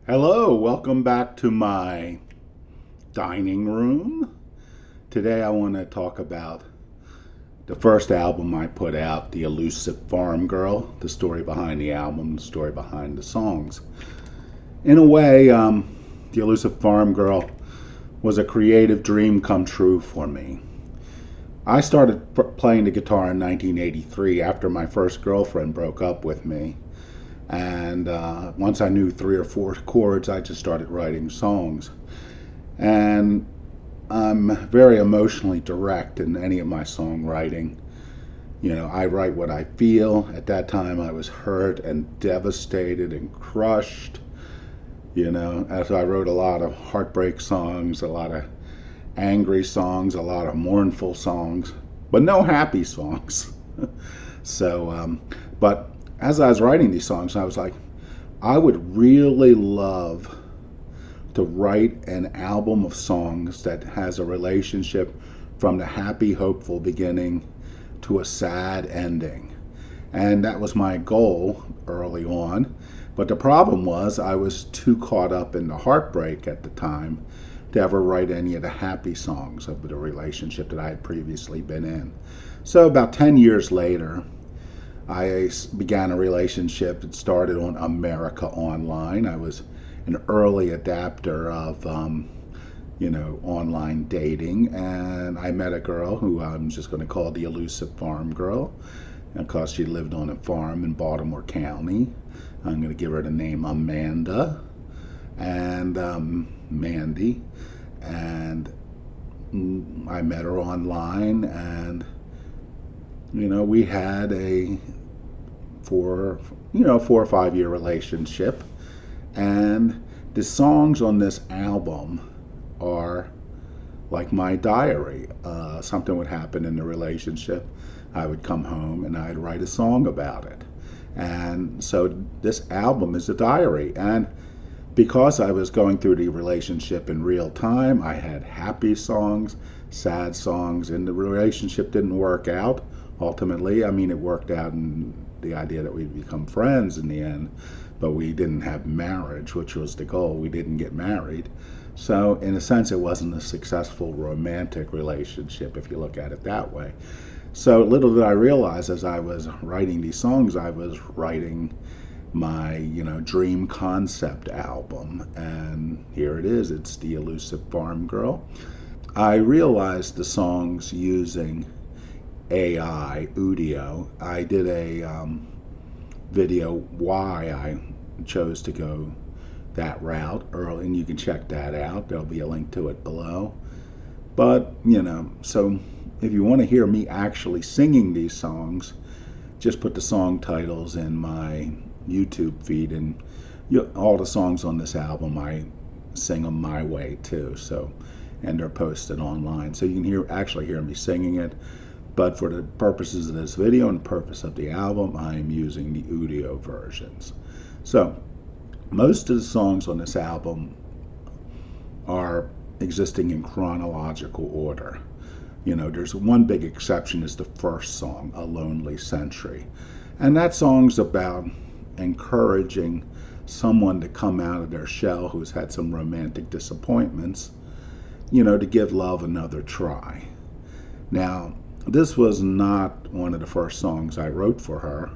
Hello, welcome back to my dining room. Today I want to talk about the first album I put out, The Elusive Farm Girl, the story behind the album, the story behind the songs. In a way, The Elusive Farm Girl was a creative dream come true for me. I started playing the guitar in 1983 after my first girlfriend broke up with me. And once I knew three or four chords, I just started writing songs. And I'm very emotionally direct in any of my songwriting. I write what I feel. At that time, I was hurt and devastated and crushed. As I wrote a lot of heartbreak songs, a lot of angry songs, a lot of mournful songs, but no happy songs. But as I was writing these songs, I was like, I would really love to write an album of songs that has a relationship from the happy, hopeful beginning to a sad ending. And that was my goal early on. But the problem was I was too caught up in the heartbreak at the time to ever write any of the happy songs of the relationship that I had previously been in. So about 10 years later, I began a relationship that started on America Online. I was an early adapter of, online dating, and I met a girl who I'm just going to call the Elusive Farm Girl, because she lived on a farm in Baltimore County. I'm going to give her the name Amanda and Mandy, and I met her online, and we had a 4 or 5 year relationship, and the songs on this album are like my diary. Something would happen in the relationship, I would come home and I'd write a song about it. And so this album is a diary. And because I was going through the relationship in real time, I had happy songs, sad songs, and the relationship didn't work out ultimately. I mean, it worked out in the idea that we'd become friends in the end, but we didn't have marriage, which was the goal. We didn't get married. So in a sense, it wasn't a successful romantic relationship if you look at it that way. So little did I realize, as I was writing these songs, I was writing my dream concept album, and here it is. It's The Elusive Farm Girl. I realized the songs using AI audio. I did a video why I chose to go that route early, and you can check that out. There'll be a link to it below. But so if you want to hear me actually singing these songs, just put the song titles in my YouTube feed, and all the songs on this album, I sing them my way too. So, and they're posted online, so you can actually hear me singing it. But for the purposes of this video and the purpose of the album, I am using the audio versions. So most of the songs on this album are existing in chronological order. There's one big exception, is the first song, A Lonely Century. And that song's about encouraging someone to come out of their shell who's had some romantic disappointments, to give love another try. Now, this was not one of the first songs I wrote for her.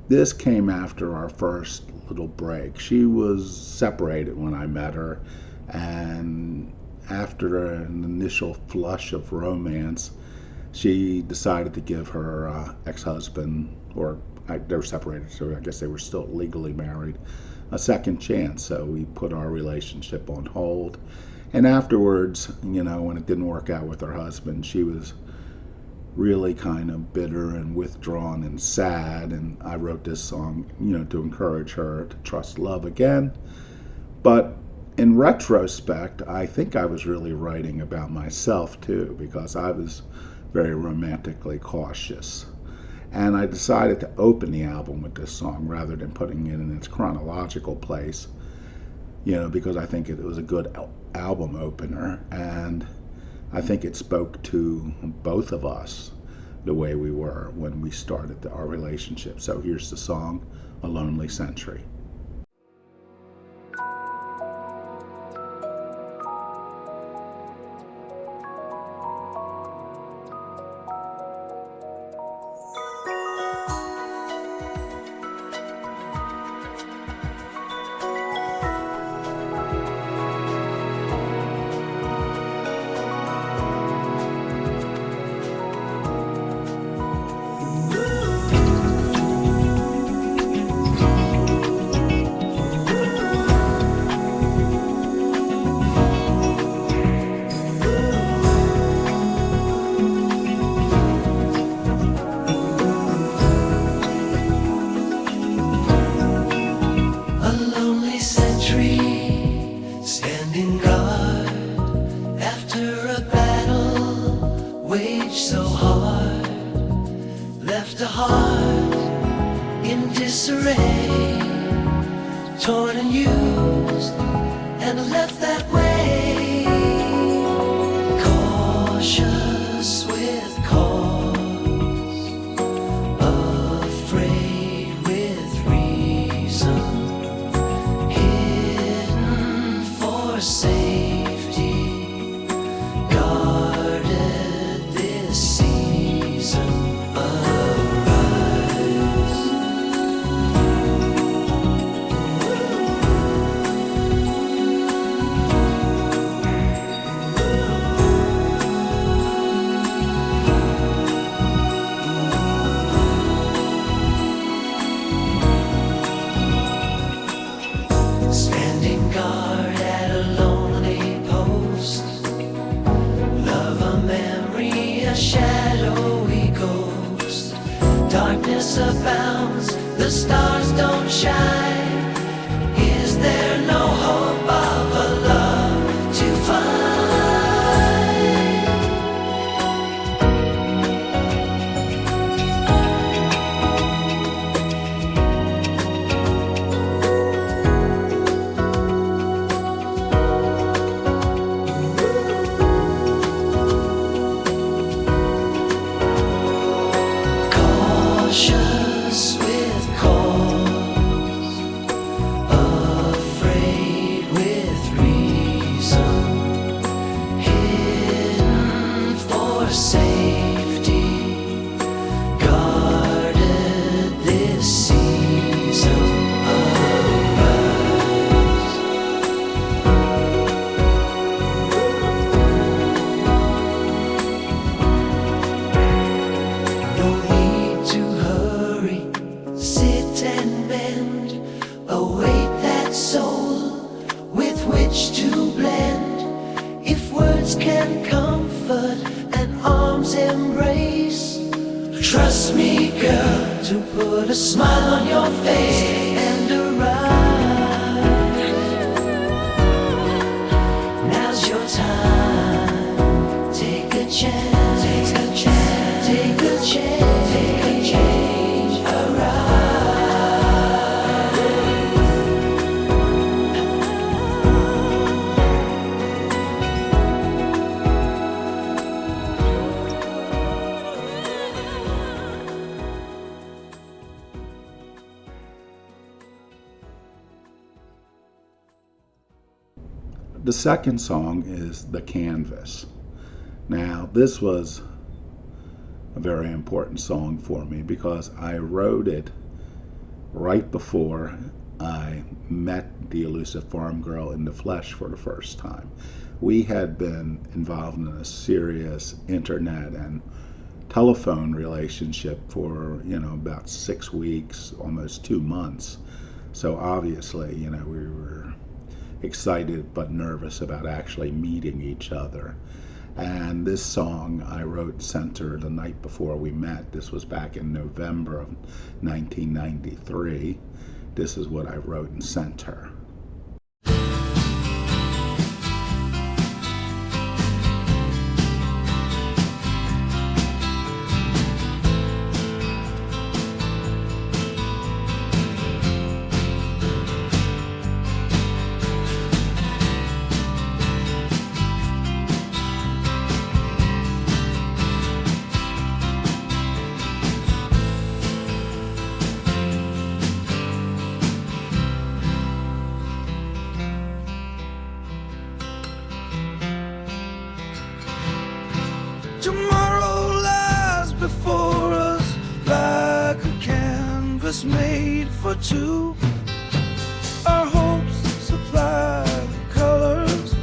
This came after our first little break. She was separated when I met her, and after an initial flush of romance, she decided to give her ex-husband, they were separated, so I guess they were still legally married, a second chance. So we put our relationship on hold. And afterwards, when it didn't work out with her husband, she was really kind of bitter and withdrawn and sad. And I wrote this song, to encourage her to trust love again. But in retrospect, I think I was really writing about myself too, because I was very romantically cautious. And I decided to open the album with this song rather than putting it in its chronological place, because I think it was a good album opener, and I think it spoke to both of us the way we were when we started our relationship. So here's the song, A Lonely Century. disarray, torn and used, and left that way. Cautious with cause, afraid with reason, hidden for safety, guarded this season. Standing guard at a lonely post, love a memory, a shadowy ghost. Darkness abounds, the stars don't shine. Is there no hope of a love to find? Cautious with cause, afraid with reason, hidden for safety, guarded this season. Arise. No need to hurry, sit and mend, await that soul with which to blend. If words can comfort and arms embrace, trust me, girl, to put a smile on your face and arise. Now's your time, take a chance, take a chance, take a chance, take a change, arise. The second song is The Canvas. Now, this was a very important song for me because I wrote it right before I met the Elusive Farm Girl in the flesh for the first time. We had been involved in a serious internet and telephone relationship for, about 6 weeks, almost 2 months. So obviously, we were excited but nervous about actually meeting each other. And this song I wrote and sent her the night before we met. This was back in November of 1993. This is what I wrote and sent her. Tomorrow lies before us like a canvas made for two. Our hopes supply the colors,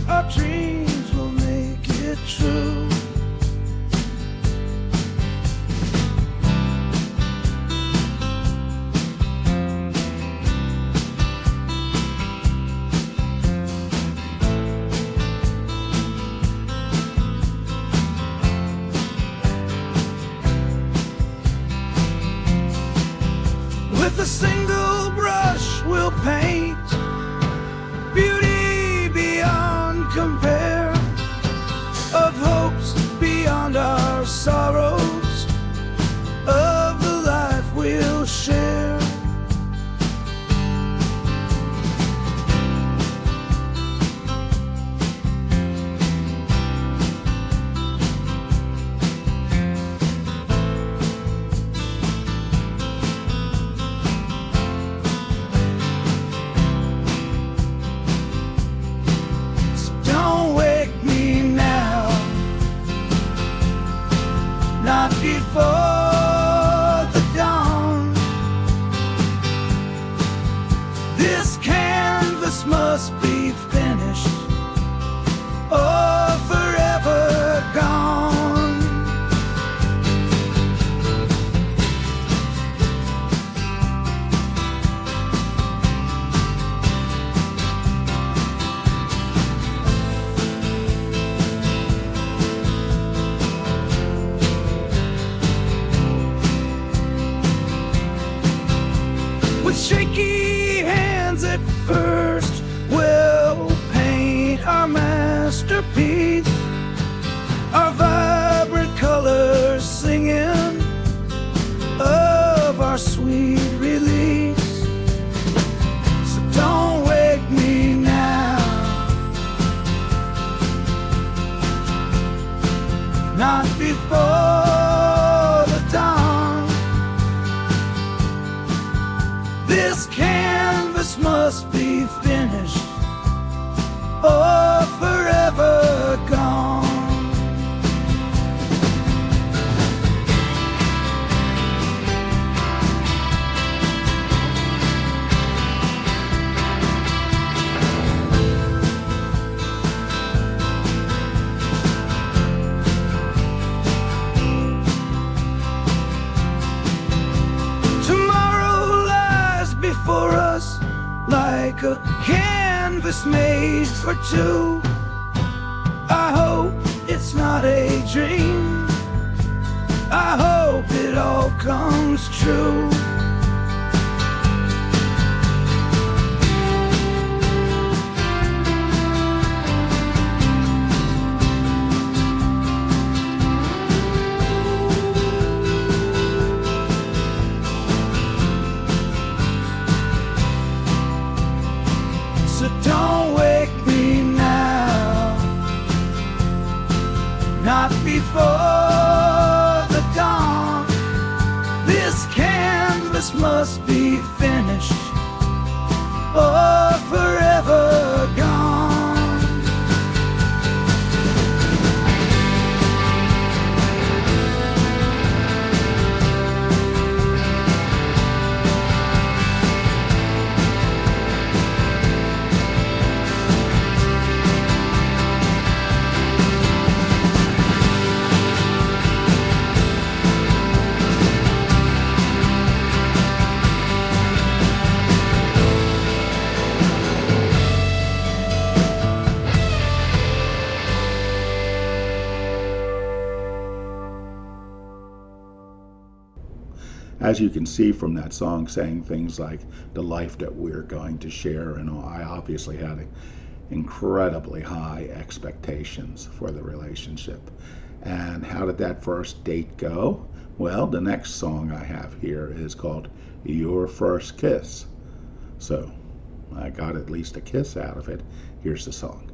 our dreams will make it true. With a single brush we'll paint beauty beyond compare, of hopes beyond our sorrows, of the life we'll share. This canvas must be finished, oh, forever gone. With shaky hands at first, we'll paint our masterpiece, our vibrant colors singing of our sweet release. So don't wake me now, not before the dawn. This canvas must be finished, oh, forever gone. Tomorrow lies before us like a canvas made for two. I hope it's not a dream, I hope it all comes true. So don't wake me now, not before the dawn. This canvas must be finished, oh, forever gone. As you can see from that song, saying things like the life that we're going to share and all, I obviously had incredibly high expectations for the relationship. And how did that first date go? Well, the next song I have here is called Your First Kiss. So I got at least a kiss out of it. Here's the song.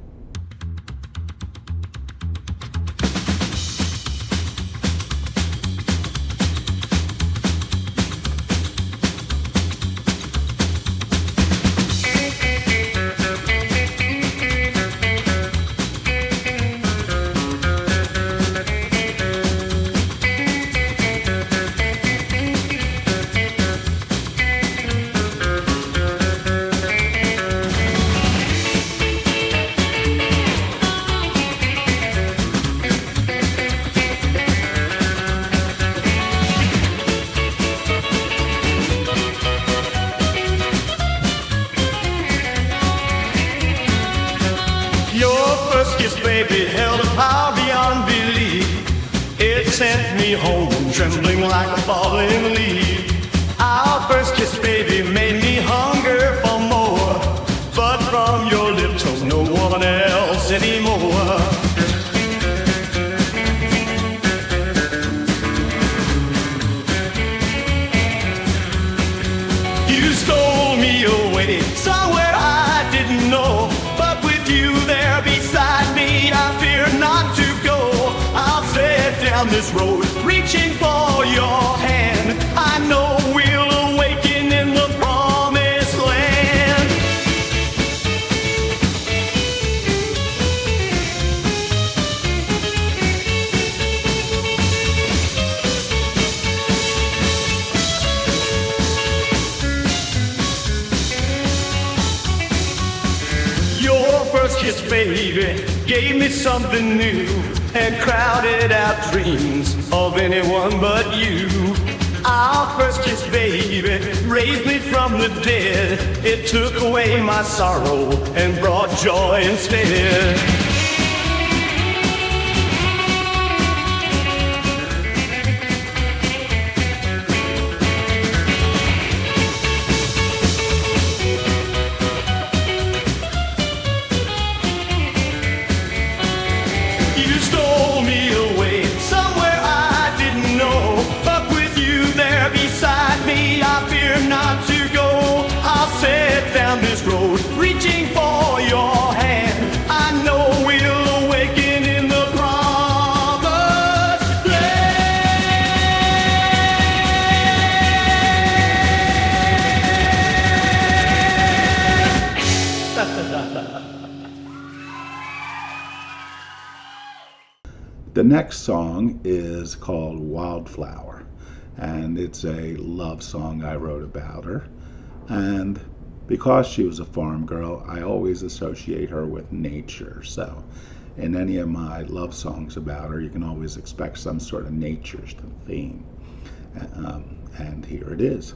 Baby, held a power beyond belief. It sent me home, trembling like a falling leaf. Our first kiss, baby, made me hunger for more. But from your lips, oh, no one else anymore. You stole me away somewhere I didn't know. But with you there beside me, I fear not to go. I'll stay down this road, reaching for your hand. I know we'll awaken in the promised land. first kiss, baby, gave me something new and crowded out dreams of anyone but you. Our first kiss, baby, raised me from the dead. It took away my sorrow and brought joy instead. You stole me away somewhere I didn't know, but with you there beside me, I fear not to go. I'll set down this road, reaching for your hand. I know we'll awaken in the promised land. The next song is called Wildflower, and it's a love song I wrote about her. And because she was a farm girl, I always associate her with nature. So in any of my love songs about her, you can always expect some sort of nature theme. And here it is.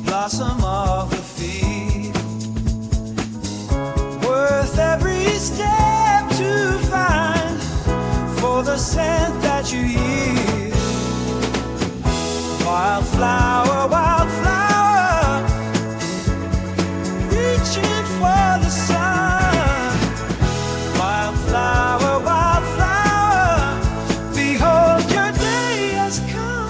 Blossom of the field, worth every step to find for the scent that you yield. Wildflower, wildflower, reaching for the sun. Wildflower, wildflower, behold your day has come.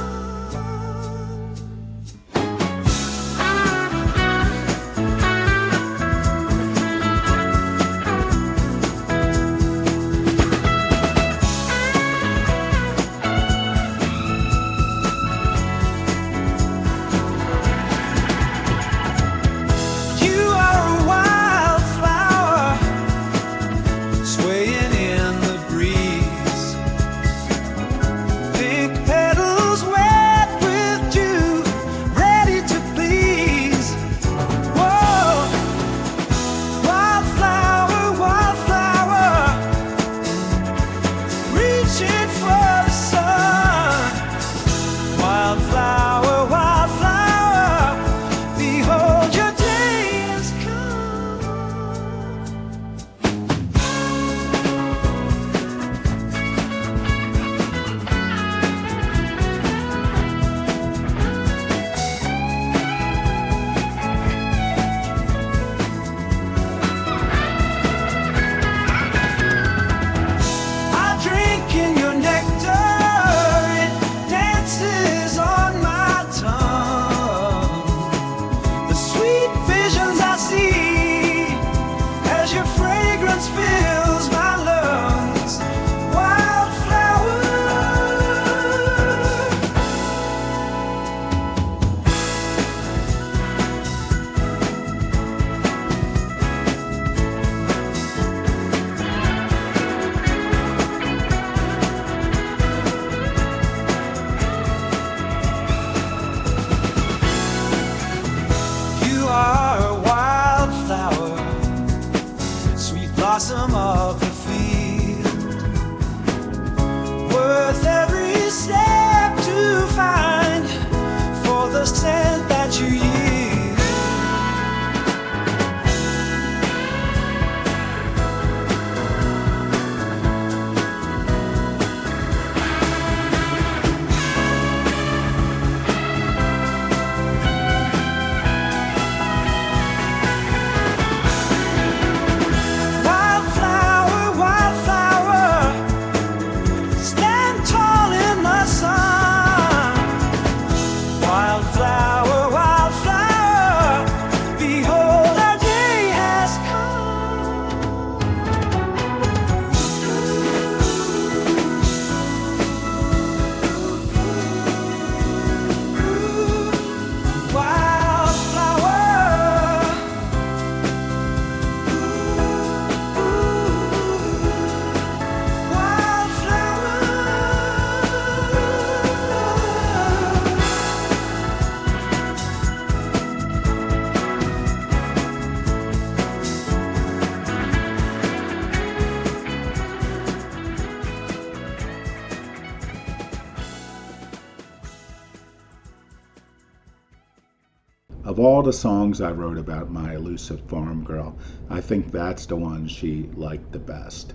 of all the songs I wrote about my elusive farm girl, I think that's the one she liked the best.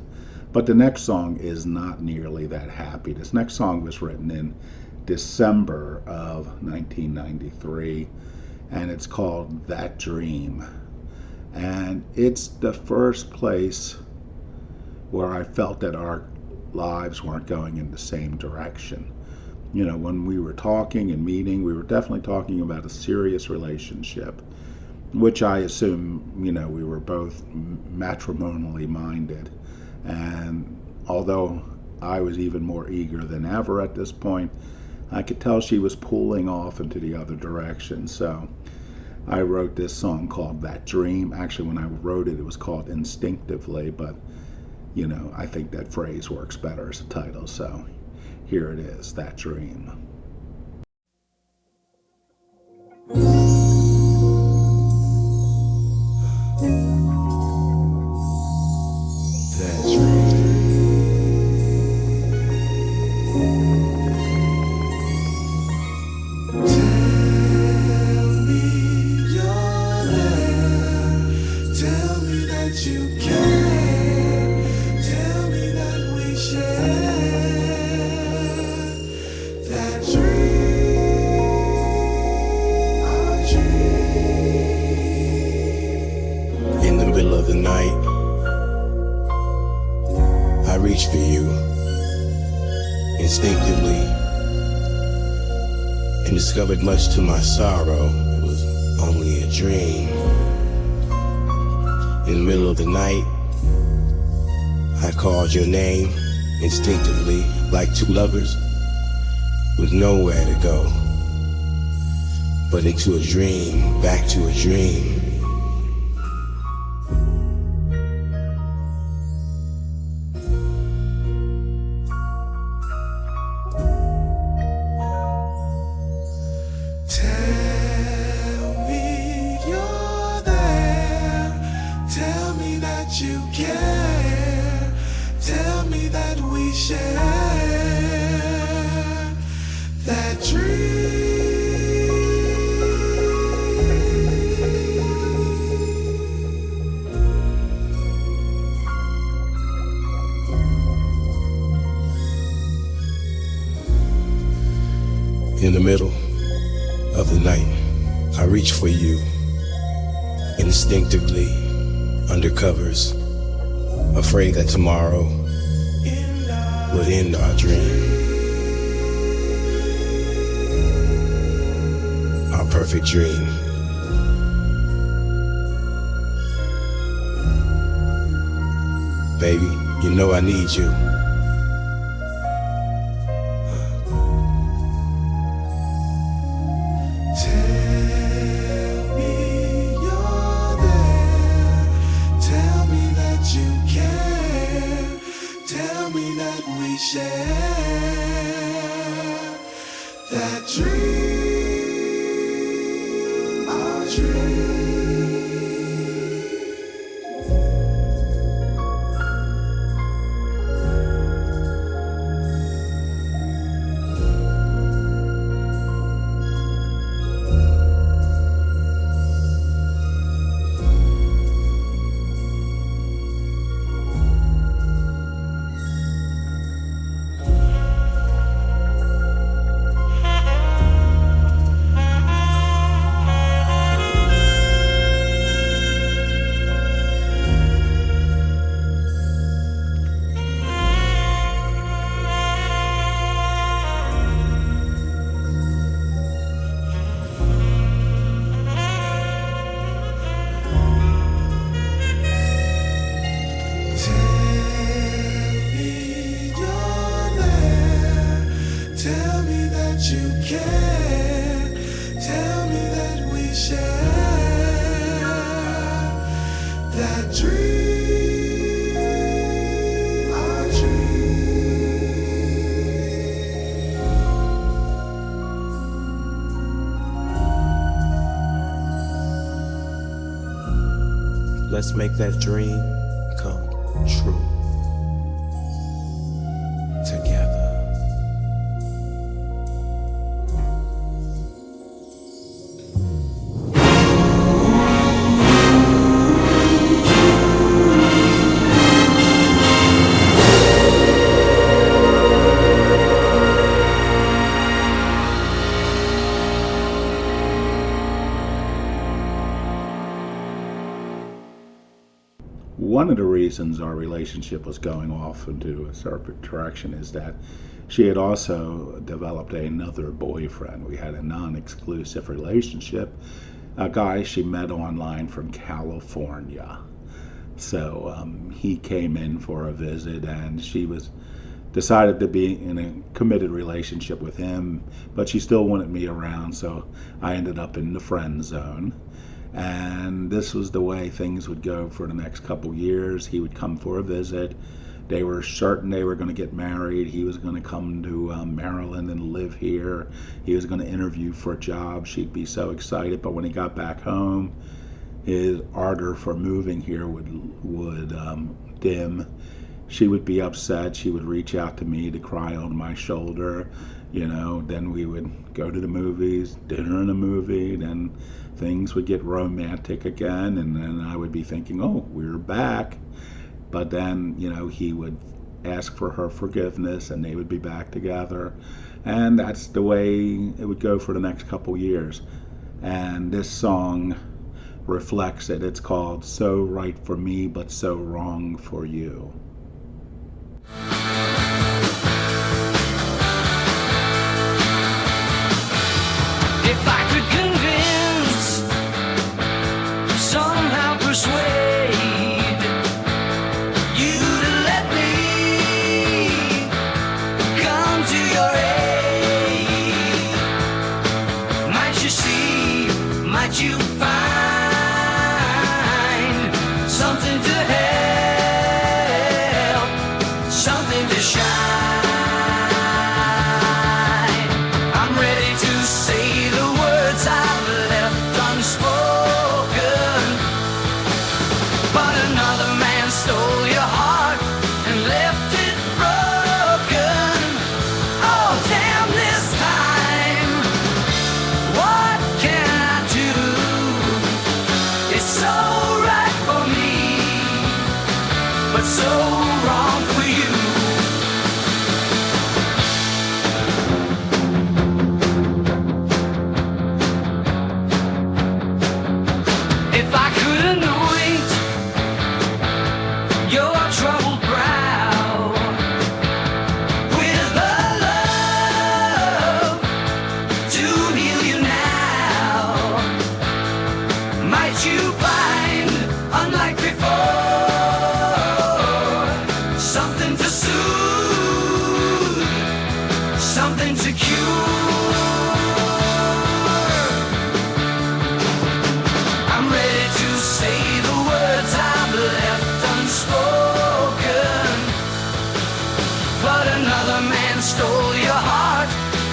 But the next song is not nearly that happy. This next song was written in December of 1993, and it's called That Dream. And it's the first place where I felt that our lives weren't going in the same direction. You know, when we were talking and meeting, we were definitely talking about a serious relationship, which I assume, you know, we were both matrimonially minded. And although I was even more eager than ever at this point, I could tell she was pulling off into the other direction. So I wrote this song called That Dream. Actually, when I wrote it, it was called Instinctively, but, you know, I think that phrase works better as a title. So here it is, That Dream. Reach for you instinctively and discovered, much to my sorrow, it was only a dream. In the middle of the night, I called your name instinctively, like two lovers with nowhere to go but into a dream, back to a dream. You care. Tell me that we share that dream. In the middle of the night, I reach for you instinctively. Under covers, afraid that tomorrow would end our dream. Our perfect dream. Baby, you know I need you. Share that dream, our dream. You care. Tell me that we share that dream, our dream. Let's make that dream come true. Together. one of the reasons our relationship was going off into a separate direction is that she had also developed another boyfriend. We had a non-exclusive relationship, a guy she met online from California. So he came in for a visit, and she was decided to be in a committed relationship with him, but she still wanted me around, so I ended up in the friend zone. And this was the way things would go for the next couple years. He would come for a visit. They were certain they were going to get married. He was going to come to Maryland and live here. He was going to interview for a job. She'd be so excited, but when he got back home, his ardor for moving here would dim. She would be upset. She would reach out to me to cry on my shoulder. Then we would go to the movies, dinner and a movie, then things would get romantic again, and then I would be thinking, oh, we're back. But then, he would ask for her forgiveness, and they would be back together. And that's the way it would go for the next couple years. And this song reflects it. It's called So Right for Me, But So Wrong for You. If I could convince, somehow persuade you to let me come to your aid, might you see, might you find something to help, something to shine? I'm ready to say the words I've left unspoken, but another man stole your heart and left it broken. Oh, damn, this time, what can I do? It's so right for me, but so wrong for you. If I could anoint your troubled brow with a love to heal you now, might you find, unlike before, something to soothe, something to cure? I'm ready to say the words I've left unspoken, but another man stole your heart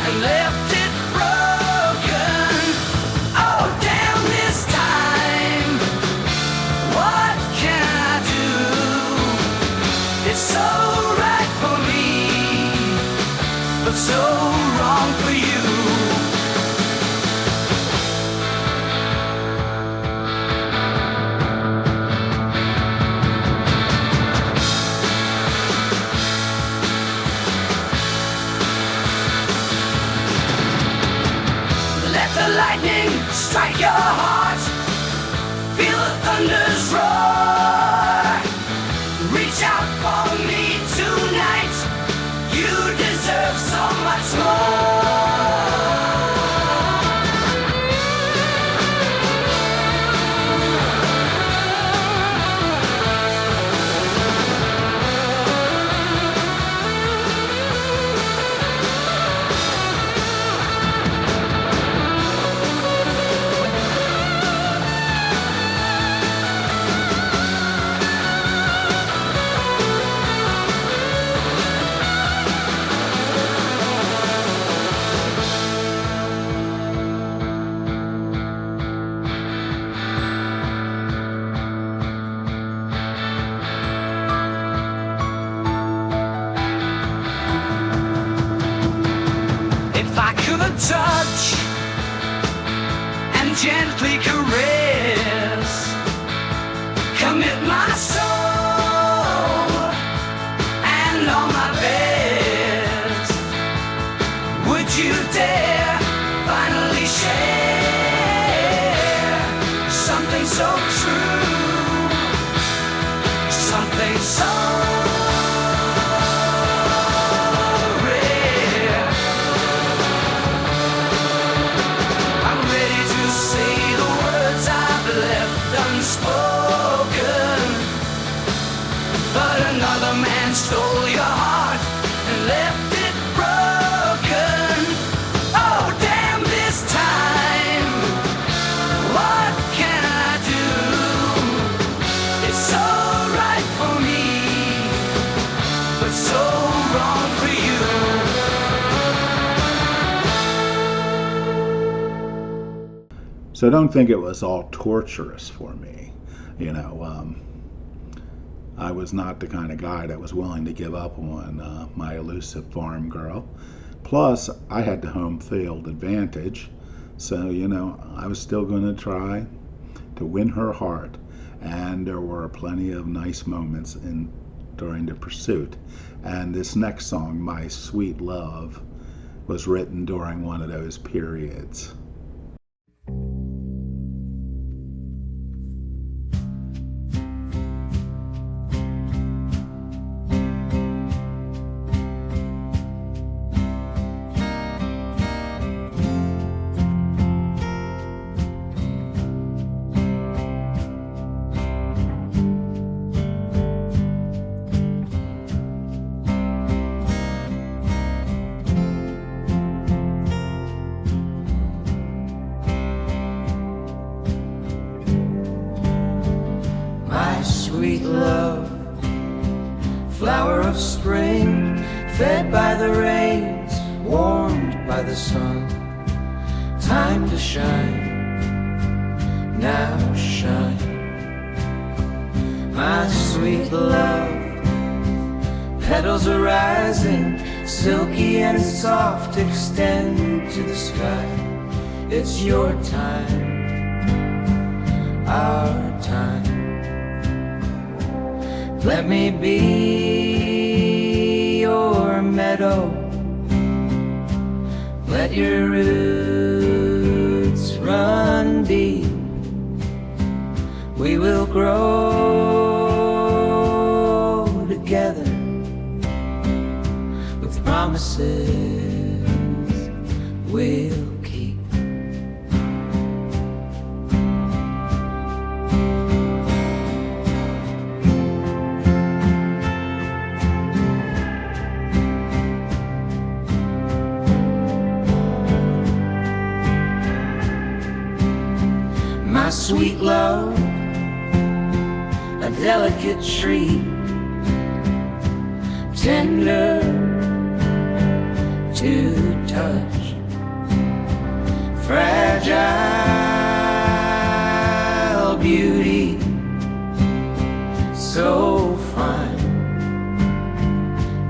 and left it broken. Oh, damn, this time, what can I do? It's so right for me, but so wrong for you. Let the lightning strike your heart, feel the thunders roar. Reach out for me tonight, you deserve so much more. If I could touch and gently caress, commit my soul and all my best, would you dare finally share something so true, So don't think it was all torturous for me. You know, I was not the kind of guy that was willing to give up on my Elusive Farm Girl. Plus, I had the home field advantage, so, you know, I was still going to try to win her heart. And there were plenty of nice moments during the pursuit. And this next song, My Sweet Love, was written during one of those periods. Sweet love, flower of spring, fed by the rains, warmed by the sun. Time to shine, now shine. My sweet love, petals are rising, silky and soft, extend to the sky. It's your time, our time. Let me be your meadow. Let your roots run deep. We will grow together with promises we'll keep. My sweet love, a delicate tree, tender to touch, fragile beauty, so fine,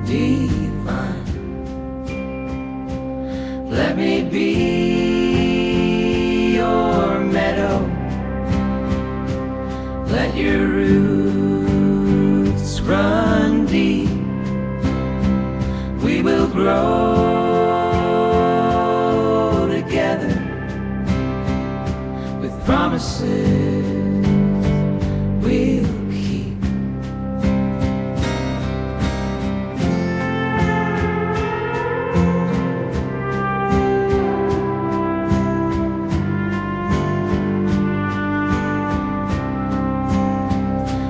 divine. Let me be your meadow. Let your roots run deep. We will grow together with promises we'll keep.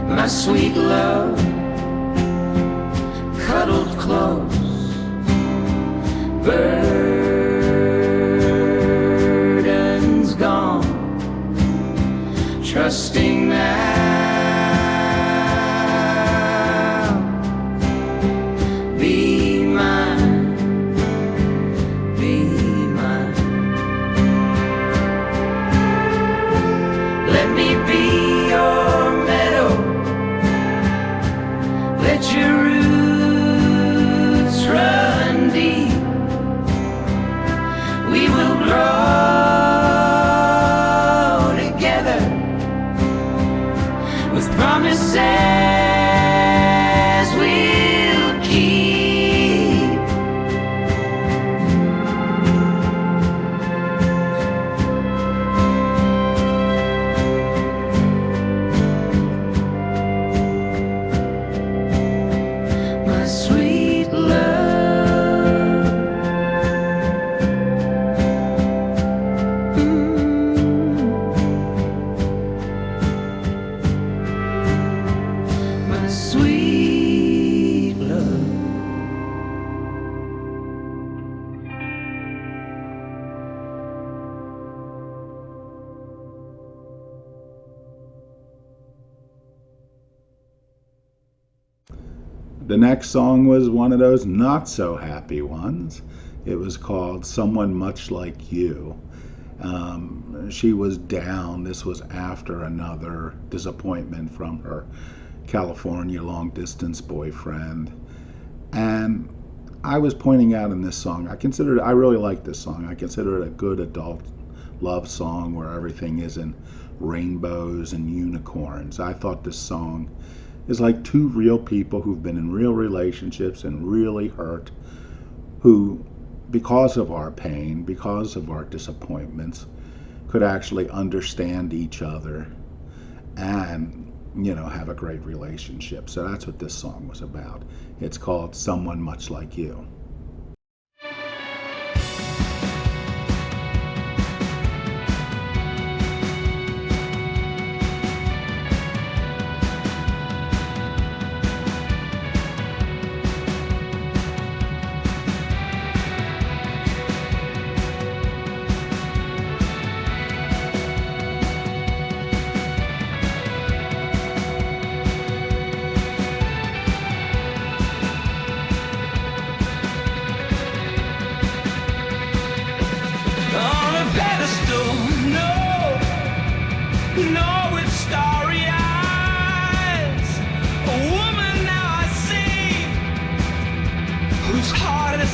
My sweet love, cuddled close, burdens gone, trusting now. Be mine, be mine. Let me be your meadow. Let your roots run deep. We will grow together with promises we'll keep. My sweet love, my sweet love. The next song was one of those not so happy ones. It was called Someone Much Like You. She was down. This was after another disappointment from her California long distance boyfriend. And I was pointing out in this song, I really like this song. I consider it a good adult love song where everything isn't rainbows and unicorns. I thought this song is like two real people who've been in real relationships and really hurt, who, because of our pain, because of our disappointments, could actually understand each other and, have a great relationship. So that's what this song was about. It's called Someone Much Like You.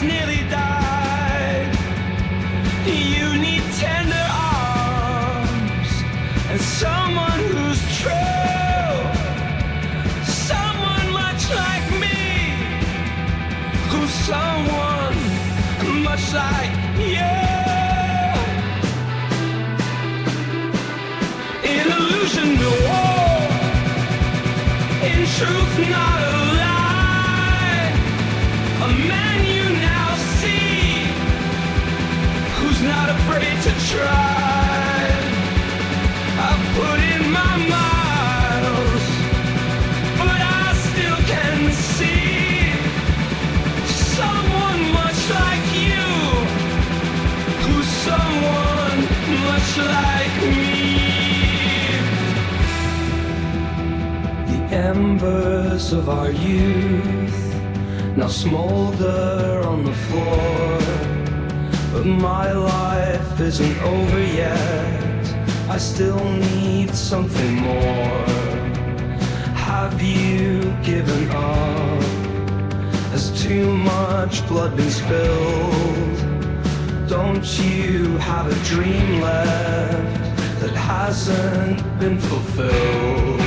Nearly died. You need tender arms and someone who's true, someone much like me, who's someone much like you. In illusion, no, in truth, not a lie. A man you now see, who's not afraid to try. I've put in my miles, but I still can see someone much like you, who's someone much like me. The embers of our youth now smolder on the floor, but my life isn't over yet. I still need something more. Have you given up? Has too much blood been spilled? Don't you have a dream left that hasn't been fulfilled?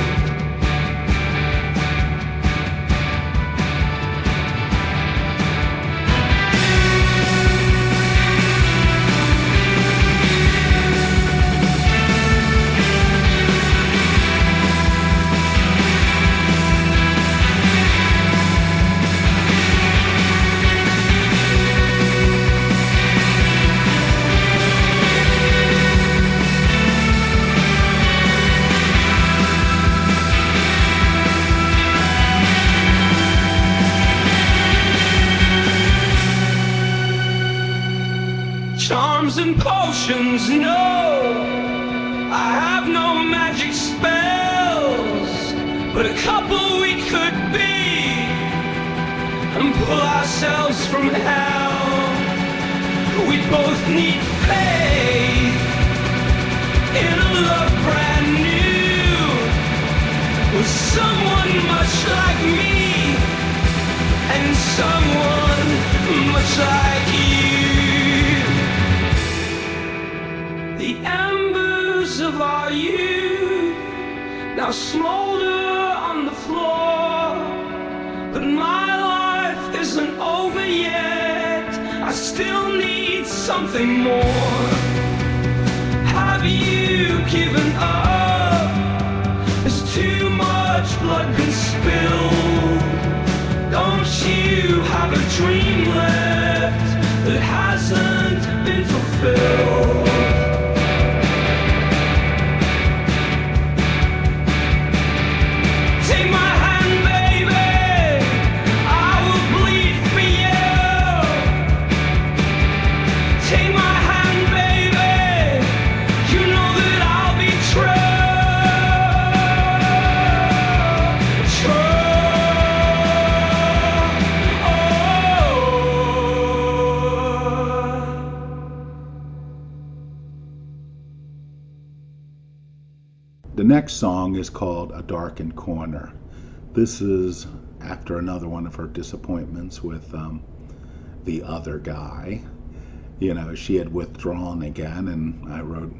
Charms and potions, no, I have no magic spells, but a couple we could be and pull ourselves from hell. We both need faith in a love brand new, with someone much like me and someone much like you. The embers of our youth now smolder on the floor, but my life isn't over yet. I still need something more. Have you given up? There's too much blood been spilled. Don't you have a dream left that hasn't been fulfilled? Take my hand, baby. The next song is called A Darkened Corner. This is after another one of her disappointments with the other guy. You know, she had withdrawn again, and I wrote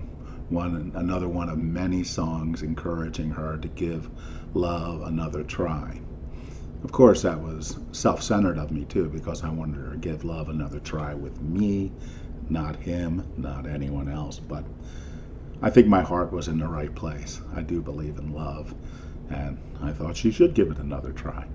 another one of many songs encouraging her to give love another try. Of course, that was self-centered of me too, because I wanted her to give love another try with me, not him, not anyone else. But I think my heart was in the right place. I do believe in love, and I thought she should give it another try.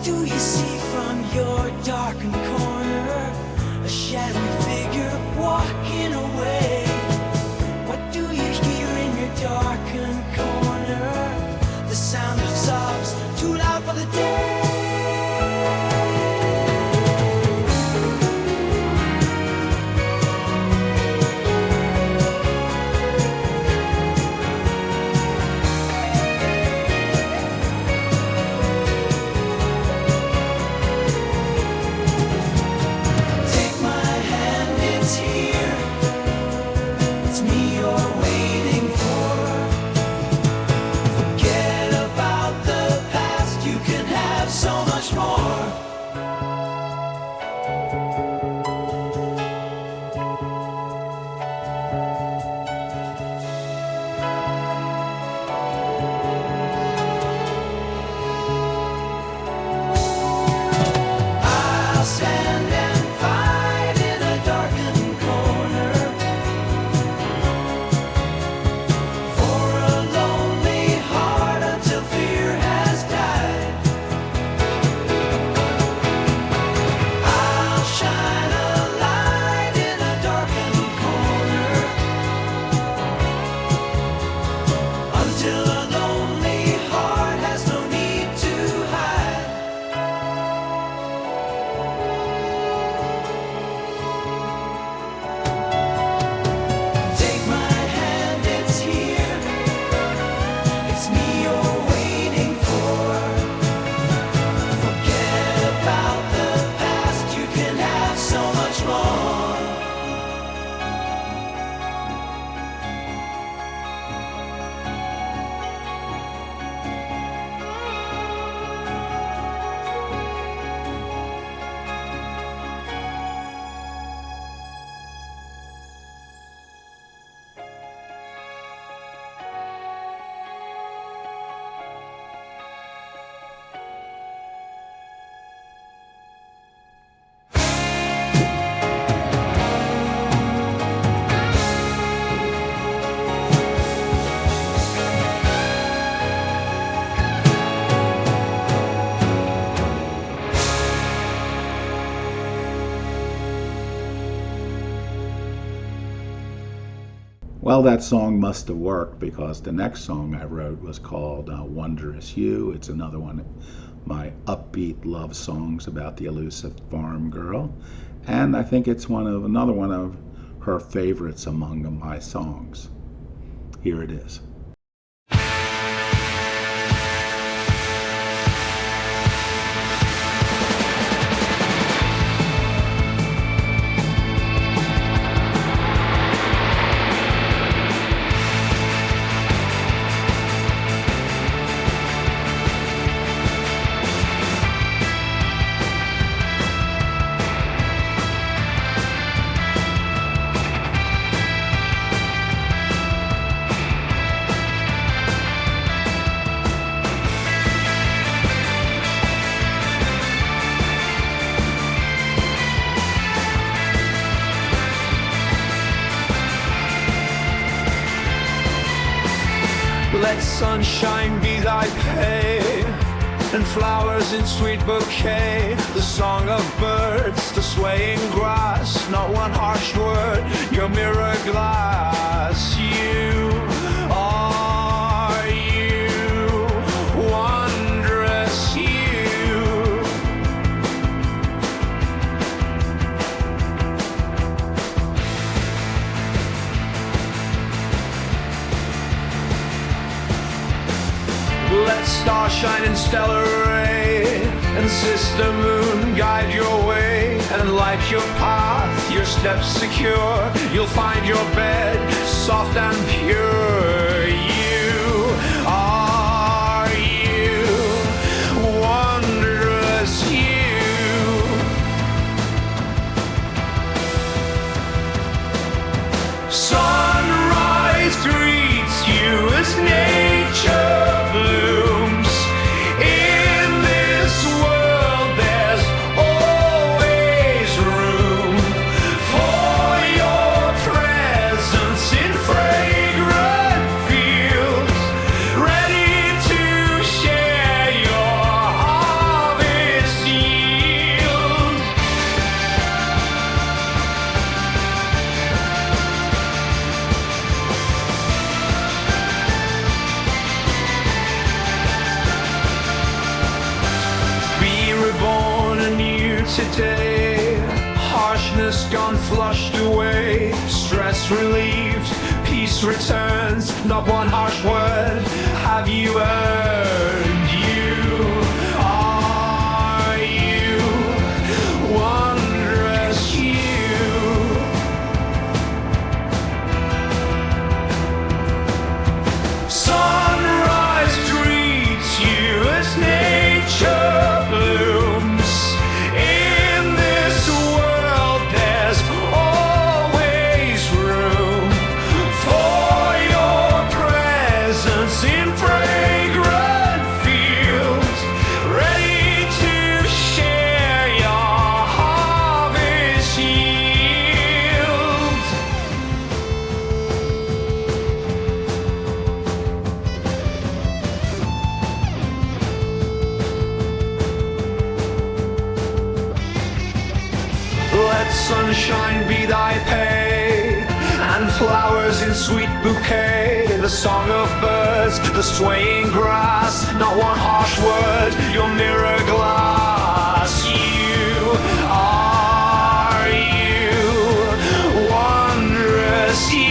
Do you see from your darkened corner a shadowy figure walking away? What do you hear in your darkened corner? The sound of sobs too loud for the day. Well, that song must have worked, because the next song I wrote was called Wondrous You. It's another one of my upbeat love songs about the Elusive Farm Girl. And I think it's another one of her favorites among my songs. Here it is. Let sunshine be thy pay, and flowers in sweet bouquet. The song of birds, the swaying grass, not one harsh word, your mirror glass. You are you, wondrous you. Let star shine in stellar ray, and sister moon guide your way, and light your path, your steps secure. You'll find your bed soft and pure. You are you, wondrous you. Sunrise greets you as nature blooms. In this world there's always room for your presence in fragrant fields, ready to share your harvest yield. Be reborn anew today, harshness gone flushed away, stress relieved, peace returns, not one harsh word have you earned. You are you, wondrous you. Sunrise greets you as nature blooms. In this world there's always room for your presence in fragrant fields, ready to share your harvest yield. Let sunshine be thy pay, and flowers in sweet bouquet. The song of birds, the swaying grass, not one harsh word, your mirror glass. You are you, wondrous you.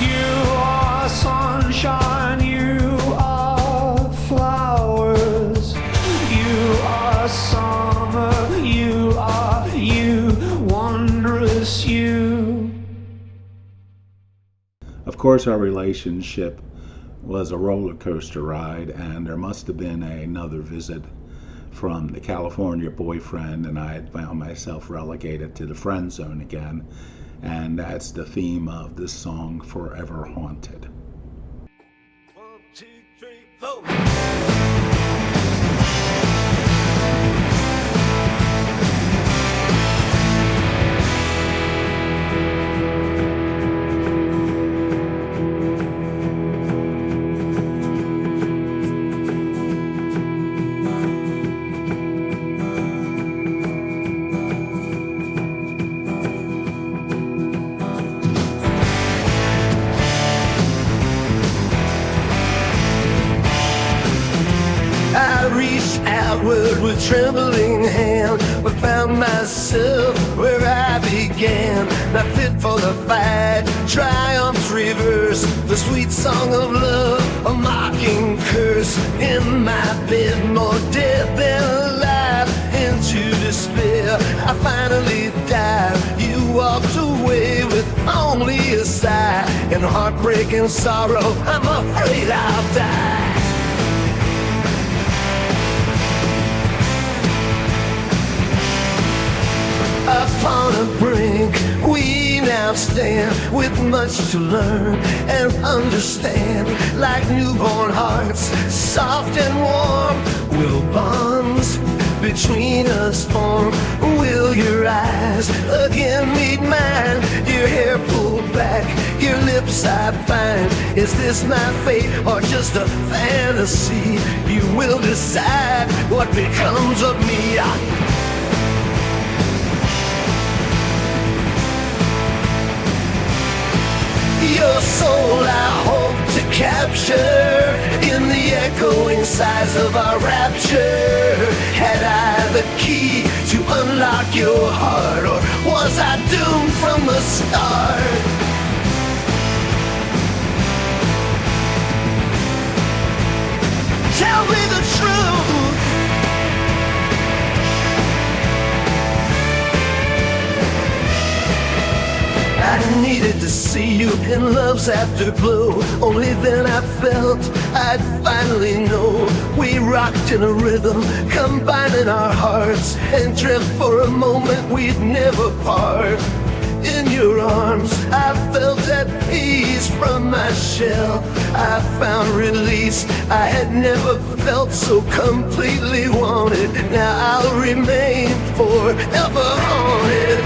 You are sunshine, you are flowers, you are summer, you are you, wondrous you. Of course, our relationship was a roller coaster ride, and there must have been another visit from the California boyfriend, and I had found myself relegated to the friend zone again. And that's the theme of this song, Forever Haunted. 1, 2, 3, 4. I reached outward with trembling hand, but found myself where I began. Not fit for the fight, triumphs reverse, the sweet song of love, a mocking curse. In my bed, more dead than alive, into despair, I finally died. You walked away with only a sigh, and heartbreak and sorrow, I'm afraid I'll die. Upon a brink, we now stand with much to learn and understand. Like newborn hearts, soft and warm, will bonds between us form. Will your eyes again meet mine? Your hair pulled back, your lips I find. Is this my fate or just a fantasy? You will decide what becomes of me. Your soul I hope to capture in the echoing sighs of our rapture. Had I the key to unlock your heart, or was I doomed from the start? Tell me the truth. I needed to see you in love's afterglow. Only then I felt I'd finally know. We rocked in a rhythm, combining our hearts, and dreamt for a moment we'd never part. In your arms, I felt at peace from my shell. I found release. I had never felt so completely wanted. Now I'll remain forever haunted.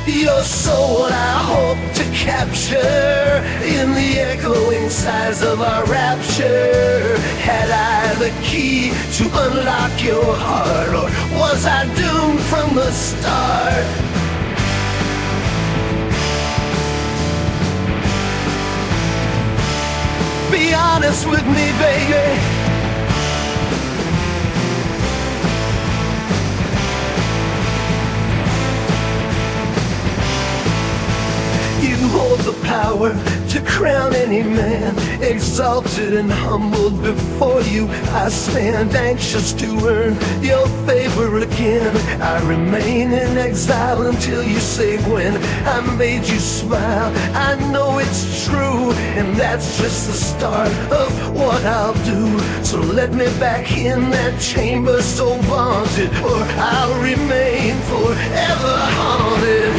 Your soul I hope to capture in the echoing sighs of our rapture. Had I the key to unlock your heart, or was I doomed from the start? Be honest with me, baby. You hold the power to crown any man. Exalted and humbled before you I stand, anxious to earn your favor again. I remain in exile until you say when. I made you smile, I know it's true, and that's just the start of what I'll do. So let me back in that chamber so vaunted, or I'll remain forever haunted.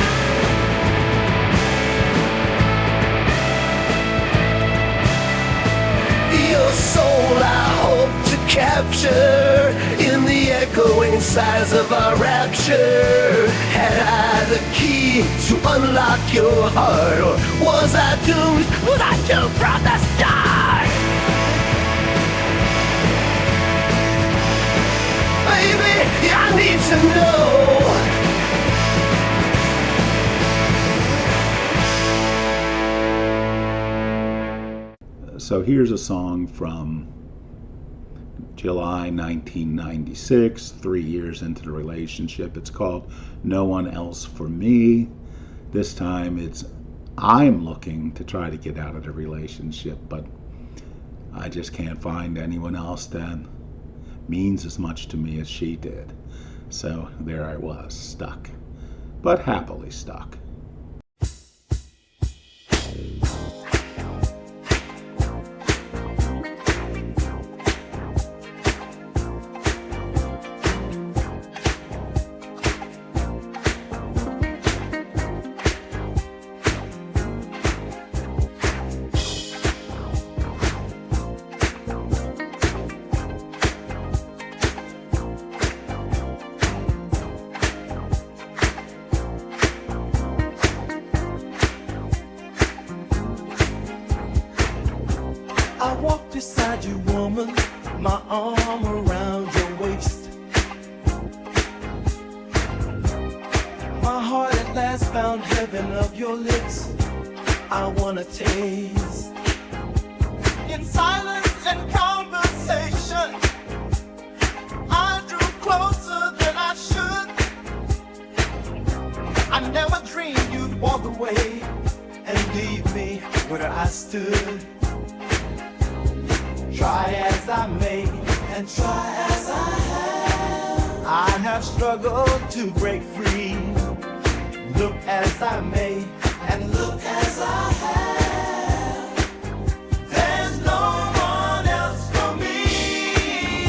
Your soul I hope to capture in the echoing sighs of our rapture. Had I the key to unlock your heart, or was I doomed? Was I doomed from the start? Baby, I need to know. So here's a song from July 1996, 3 years into the relationship. It's called No One Else for Me. This time I'm looking to try to get out of the relationship, but I just can't find anyone else that means as much to me as she did. So there I was, stuck, but happily stuck. I walk beside you, woman, my arm around your waist. My heart at last found heaven of your lips. I wanna taste. In silence and conversation, I drew closer than I should. I never dreamed you'd walk away and leave me where I stood. Try as I may, and try as I have, I have struggled to break free. Look as I may, and look as I have, there's no one else for me.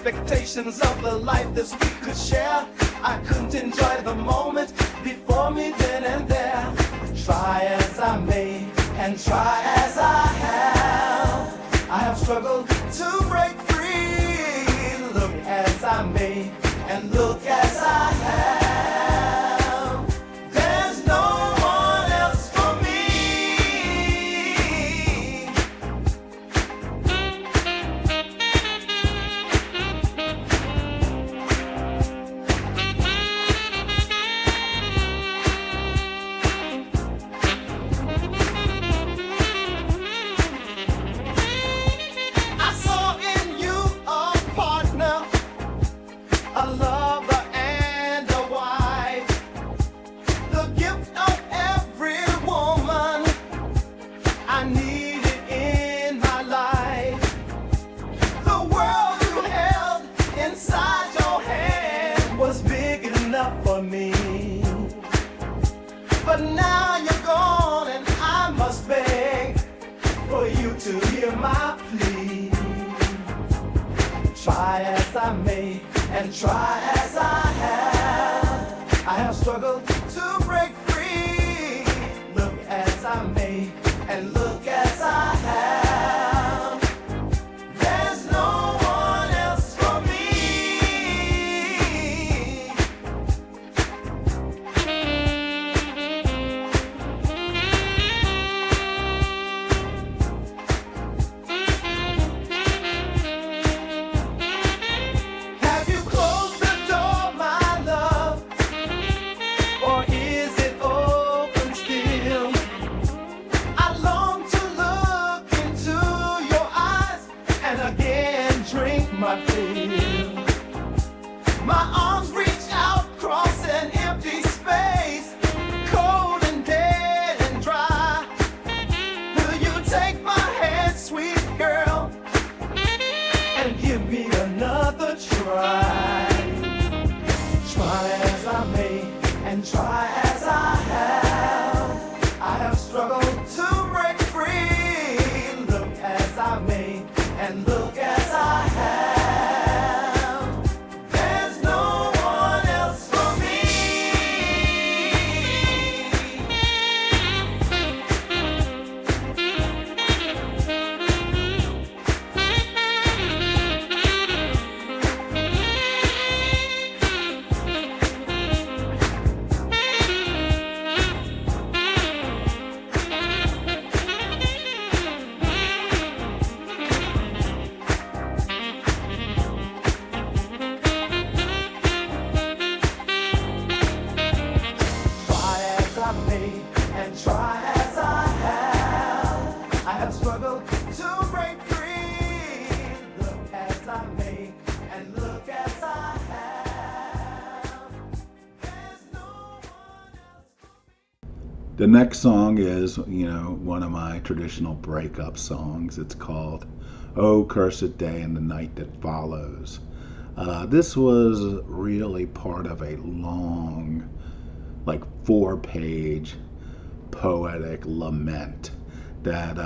expectations of the life this we could share. I couldn't enjoy the moment before me then and there. Try as I may and try as I have struggled to break free. Look as I may and look as I have. There's no one else for me. I saw in you a partner, a lover and a wife, the gift of every woman I needed in my life. The world you held inside your hand was big enough for me. But now you're gone and I must beg for you to hear my plea. Try as I may and try as I have struggled to break free. Look as I may and look as I have. There's no one else for me. Have you closed the door, my love? Or is it open still? I long to look into your eyes and again drink my fill. My arms reach out, cross an empty space, cold and dead and dry. Will you take my hand, sweet girl, and give me another try? Try as I may and try as I have struggled to break free. Look as I may and look as I have. There's no one else for me. Try as I may and try as I have struggled to break free. Look as I may and look as I have. There's no one else. The next song is, one of my traditional breakup songs. It's called "Oh Cursed Day and the Night That Follows." This was really part of a long, like 4-page poetic lament that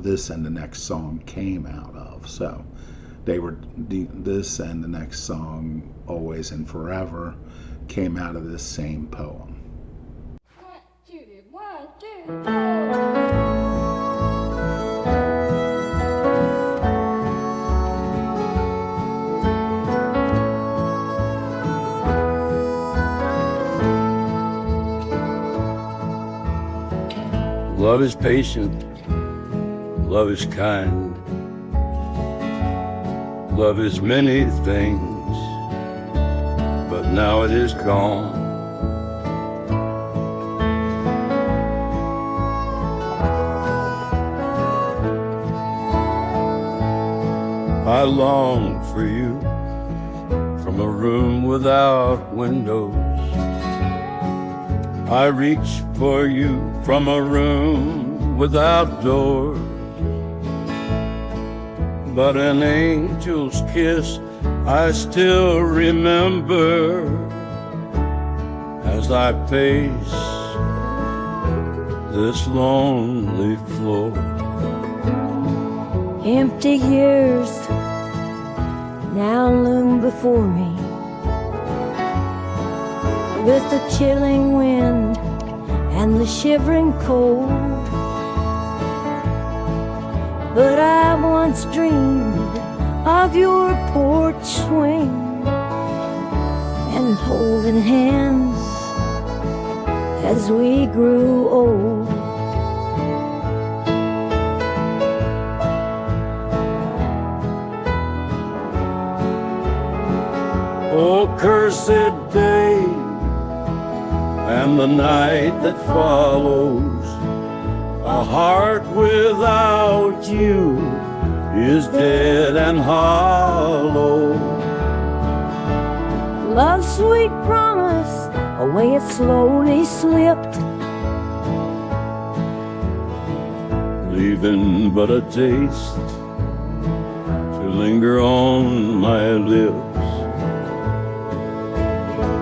this and the next song came out of. So this and the next song, Always and Forever, came out of this same poem. 1, 2, 4. Love is patient, love is kind, love is many things, but now it is gone. I long for you from a room without windows. I reach for you from a room without doors. But an angel's kiss I still remember as I pace this lonely floor. Empty years now loom before me, with the chilling wind and the shivering cold. But I once dreamed of your porch swing and holding hands as we grew old. Oh, cursed day and the night that follows. A heart without you is dead and hollow. Love's sweet promise, away it slowly slipped, leaving but a taste to linger on my lips.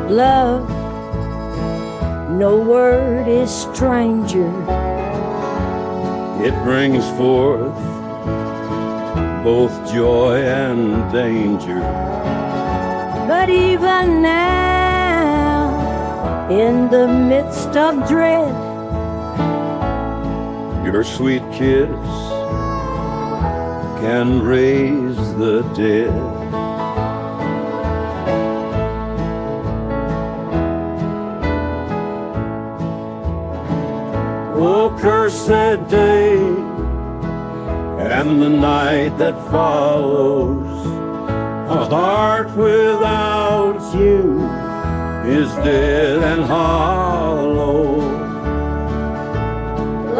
Love, no word is stranger. It brings forth both joy and danger. But even now, in the midst of dread, your sweet kiss can raise the dead. Oh, cursed day and the night that follows. A heart without you is dead and hollow.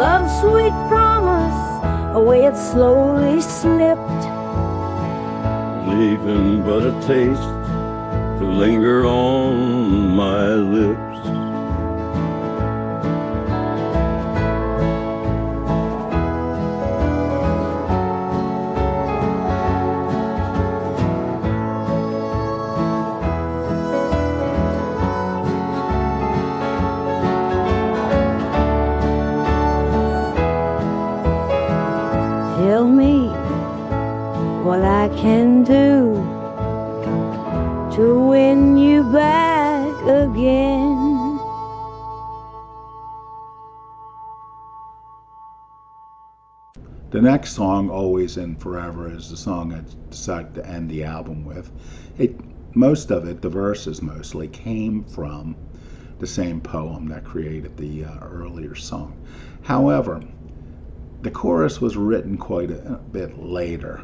love's sweet promise, away it slowly slipped, leaving but a taste to linger on my lips. Tell me what I can do to win you back again. The next song, Always and Forever, is the song I decided to end the album with. Most of it, the verses mostly, came from the same poem that created the earlier song. However, the chorus was written quite a bit later.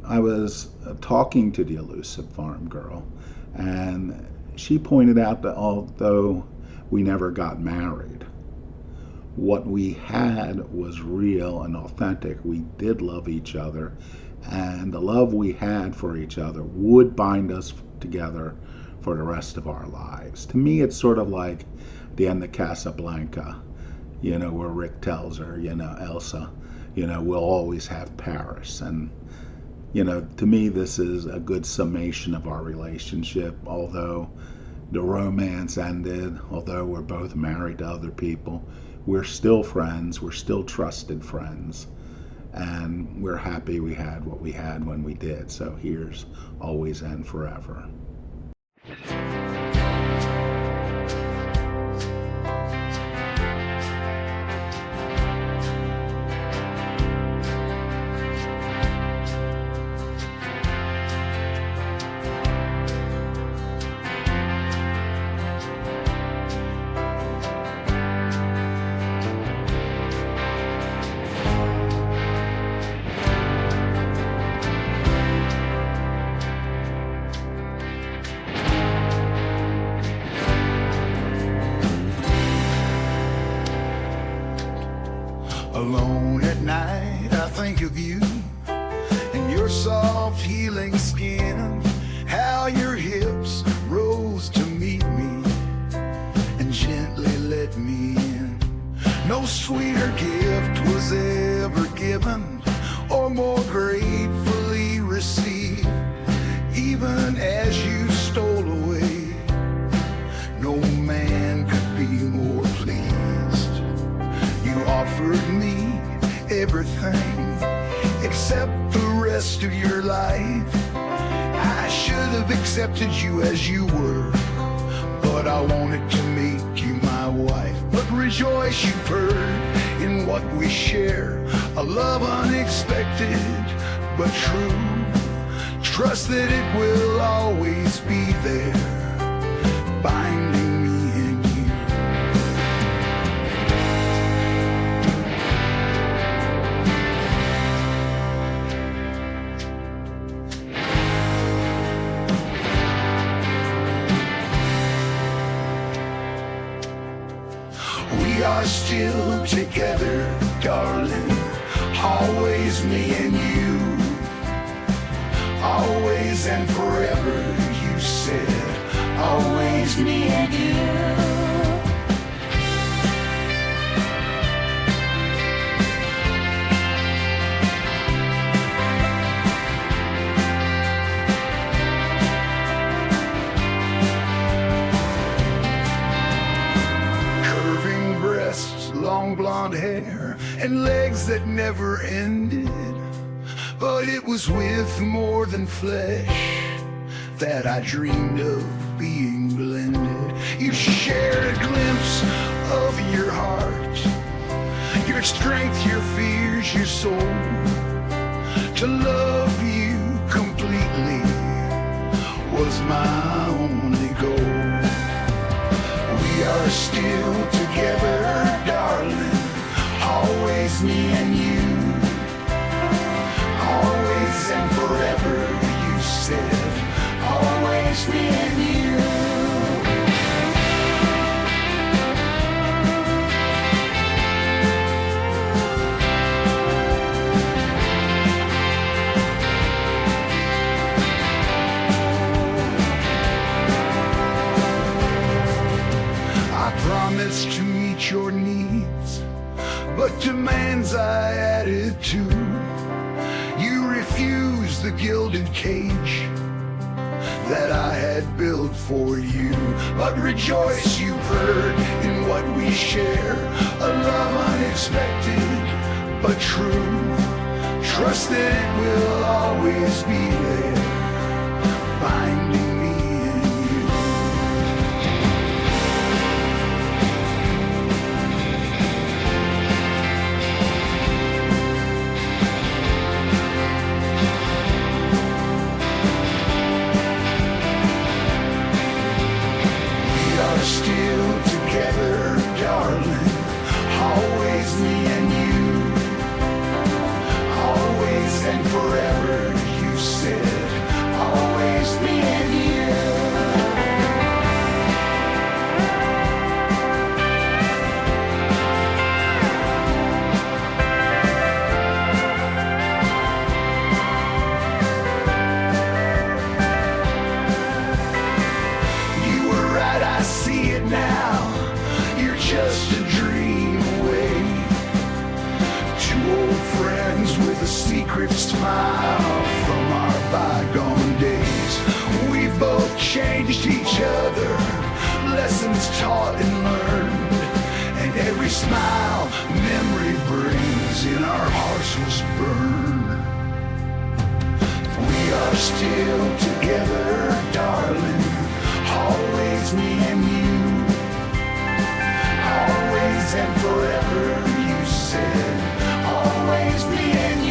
I was talking to the Elusive Farm Girl, and she pointed out that although we never got married, what we had was real and authentic. We did love each other, and the love we had for each other would bind us together for the rest of our lives. To me, it's sort of like the end of Casablanca, where Rick tells her, Elsa, we'll always have Paris. And, to me, this is a good summation of our relationship. Although the romance ended, although we're both married to other people, we're still friends, we're still trusted friends, and we're happy we had what we had when we did. So here's Always and Forever. Alone at night, I think of you and your soft healing skin, how your hips rose to meet me and gently let me in. No sweeter gift was ever given or more gratefully received. Even as you stole away, no man could be more pleased. You offered me everything except the rest of your life. I should have accepted you as you were, but I wanted to make you my wife. But rejoice, you've heard in what we share, a love unexpected but true. Trust that it will always be there, binding me and you. We are still together, darling, always me and you. Always and forever, you said, always me and you. Curving breasts, long blonde hair, and legs that never ended. But it was with more than flesh that I dreamed of being blended. You shared a glimpse of your heart, your strength, your fears, your soul. To love you completely was my only goal. We are still together, darling, always me and you. Always and forever, you said, always me and you. I promised to meet your needs, but demands I added to. You refused the gilded cage that I had built for you. But rejoice, you've heard in what we share, a love unexpected but true. Trust that it will always be there, binding me and you. Still together, darling, always me and you. Always and forever, you said, always me and you. You were right, I see it now. You're just a dream away. Two old friends with a secret smile from our bygone days. We've both changed each other, lessons taught and learned, and every smile memory brings in our hearts was burned. We are still together, darling, always me and you. Always and forever, you said, always me and you.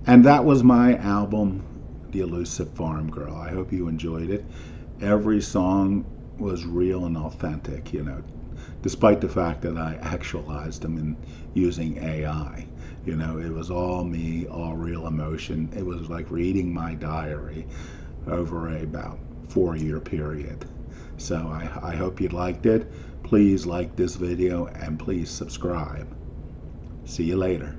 And that was my album, The Elusive Farm Girl. I hope you enjoyed it. Every song was real and authentic, you know, despite the fact that I actualized them in using AI. You know, it was all me, all real emotion. It was like reading my diary over about 4-year period. So I hope you liked it. Please like this video and please subscribe. See you later.